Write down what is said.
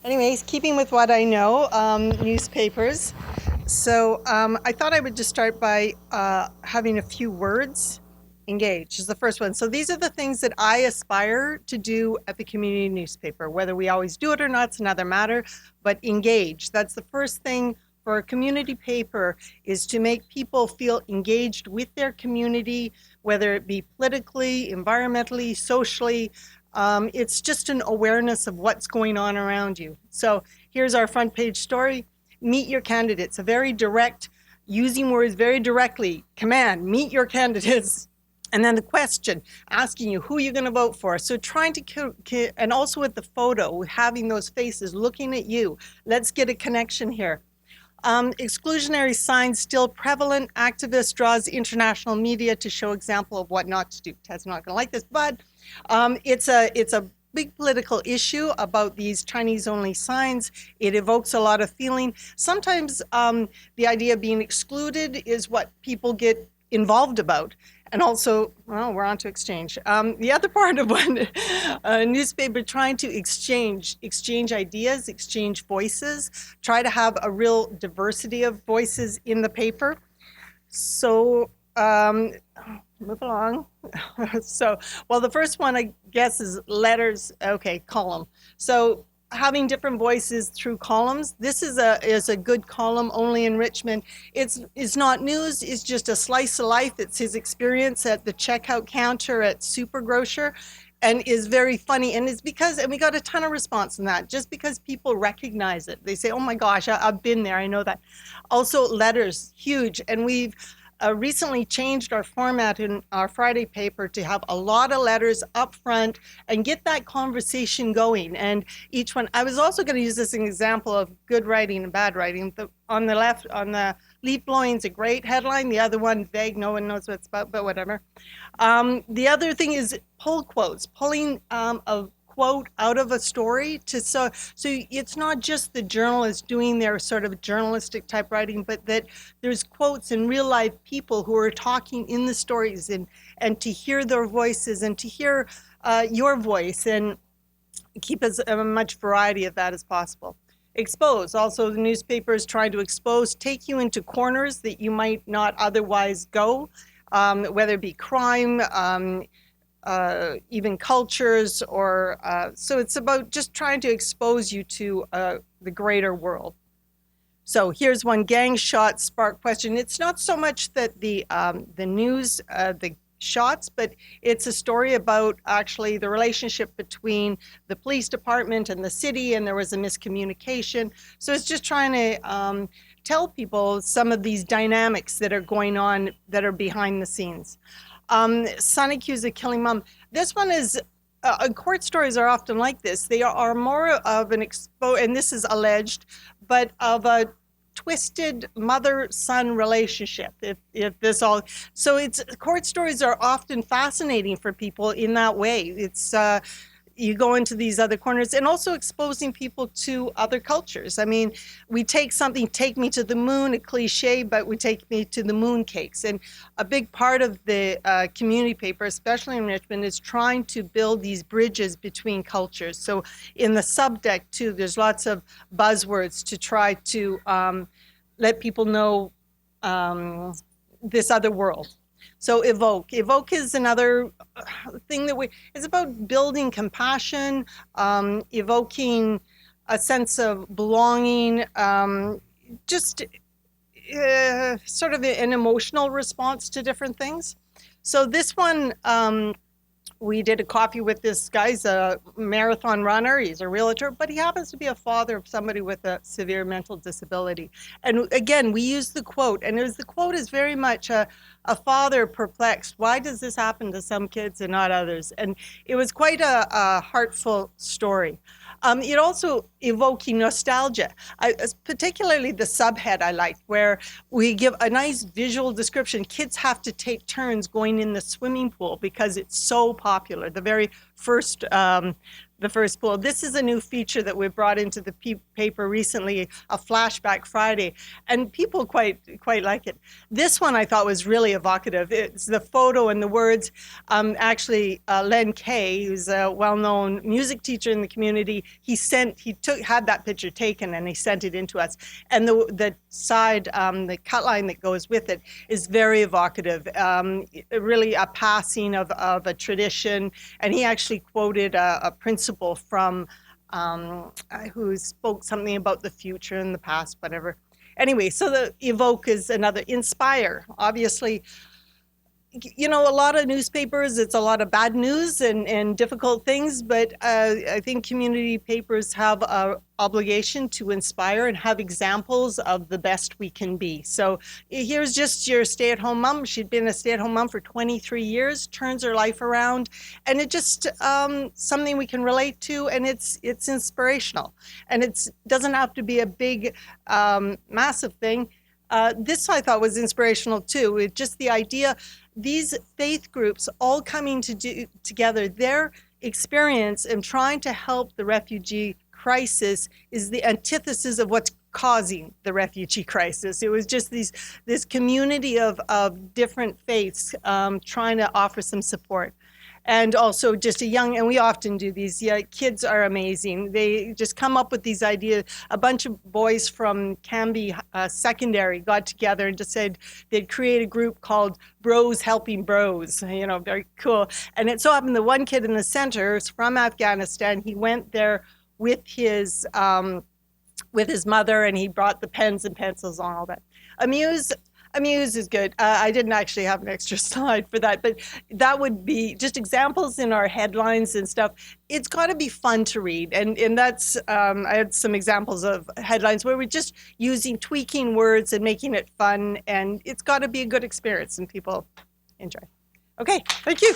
Anyways, keeping with what I know, newspapers. So I thought I would just start by having a few words. Engage is the first one. So these are the things that I aspire to do at the community newspaper. Whether we always do it or not, it's another matter, but engage. That's the first thing for a community paper, is to make people feel engaged with their community, whether it be politically, environmentally, socially. It's just an awareness of what's going on around you. So here's our front page story. Meet your candidates. A very direct, using words very directly, command, meet your candidates. And then the question, asking you who you're going to vote for. So trying to, and also with the photo, having those faces looking at you. Let's get a connection here. Exclusionary signs still prevalent. Activist draws international media to show example of what not to do. Ted's not going to like this, but it's a big political issue about these Chinese-only signs. It evokes a lot of feeling. Sometimes the idea of being excluded is what people get involved about. And also, well, we're on to exchange. The other part of one newspaper, trying to exchange ideas, exchange voices, try to have a real diversity of voices in the paper. So move along. So, well, the first one, I guess, is letters. Okay, column. So having different voices through columns. This is a good column only in Richmond. It's not news, it's just a slice of life. It's his experience at the checkout counter at Super Grocer, and is very funny. And it's because, and we got a ton of response on that, just because people recognize it. They say, oh my gosh, I've been there, I know that. Also letters, huge. And we've recently changed our format in our Friday paper to have a lot of letters up front and get that conversation going. And each one, I was also going to use this as an example of good writing and bad writing. On the left, on the leaf blowing is a great headline. The other one, vague, no one knows what it's about, but whatever. The other thing is pull quotes, pulling a quote out of a story so it's not just the journalists doing their sort of journalistic type writing, but that there's quotes and real life people who are talking in the stories, and to hear their voices and to hear your voice, and keep as much variety of that as possible. Expose, also the newspaper is trying to expose, take you into corners that you might not otherwise go, whether it be crime, even cultures, or so it's about just trying to expose you to the greater world. So here's one, gang shots spark question. It's not so much that the news, the shots, but it's a story about actually the relationship between the police department and the city, and there was a miscommunication. So it's just trying to tell people some of these dynamics that are going on that are behind the scenes. Son accused of killing mom. This one is, court stories are often like this. They are more of an and this is alleged, but of a twisted mother-son relationship. If this all, so it's, court stories are often fascinating for people in that way. It's you go into these other corners, and also exposing people to other cultures. I mean, we take something, take me to the moon, a cliche, but we take me to the moon cakes. And a big part of the community paper, especially in Richmond, is trying to build these bridges between cultures. So in the subdeck too, there's lots of buzzwords to try to let people know this other world. So Evoke. Evoke is another thing that it's about building compassion, evoking a sense of belonging, just sort of an emotional response to different things. So this one, we did a coffee with this guy. He's a marathon runner, he's a realtor, but he happens to be a father of somebody with a severe mental disability. And again, we use the quote, and the quote is very much a father perplexed. Why does this happen to some kids and not others? And it was quite a heartful story. It also evoking nostalgia. Particularly the subhead I liked, where we give a nice visual description. Kids have to take turns going in the swimming pool because it's so popular. The very first the first pool. This is a new feature that we brought into the paper recently, a flashback Friday, and people quite like it. This one I thought was really evocative. It's the photo and the words. Actually, Len Kay, who's a well-known music teacher in the community, had that picture taken and he sent it into us. And the side, the cut line that goes with it is very evocative. Really a passing of a tradition, and he actually quoted a principal from who spoke something about the future and the past, whatever. Anyway, so the Evoke is another. Inspire, obviously. You know, a lot of newspapers, it's a lot of bad news and difficult things, but I think community papers have an obligation to inspire and have examples of the best we can be. So here's just your stay-at-home mom. She'd been a stay-at-home mom for 23 years, turns her life around, and it just something we can relate to, and it's inspirational. And it doesn't have to be a big, massive thing. This I thought was inspirational too. It just the idea, these faith groups all coming together, their experience in trying to help the refugee crisis is the antithesis of what's causing the refugee crisis. It was just this community of different faiths trying to offer some support. And also just and we often do these, kids are amazing. They just come up with these ideas. A bunch of boys from Canby Secondary got together and just said they'd create a group called Bros Helping Bros, very cool. And it so happened the one kid in the center is from Afghanistan. He went there with his mother, and he brought the pens and pencils and all that. Amused is good. I didn't actually have an extra slide for that, but that would be just examples in our headlines and stuff. It's got to be fun to read, and that's I had some examples of headlines where we're just tweaking words and making it fun, and it's got to be a good experience and people enjoy. Okay, thank you.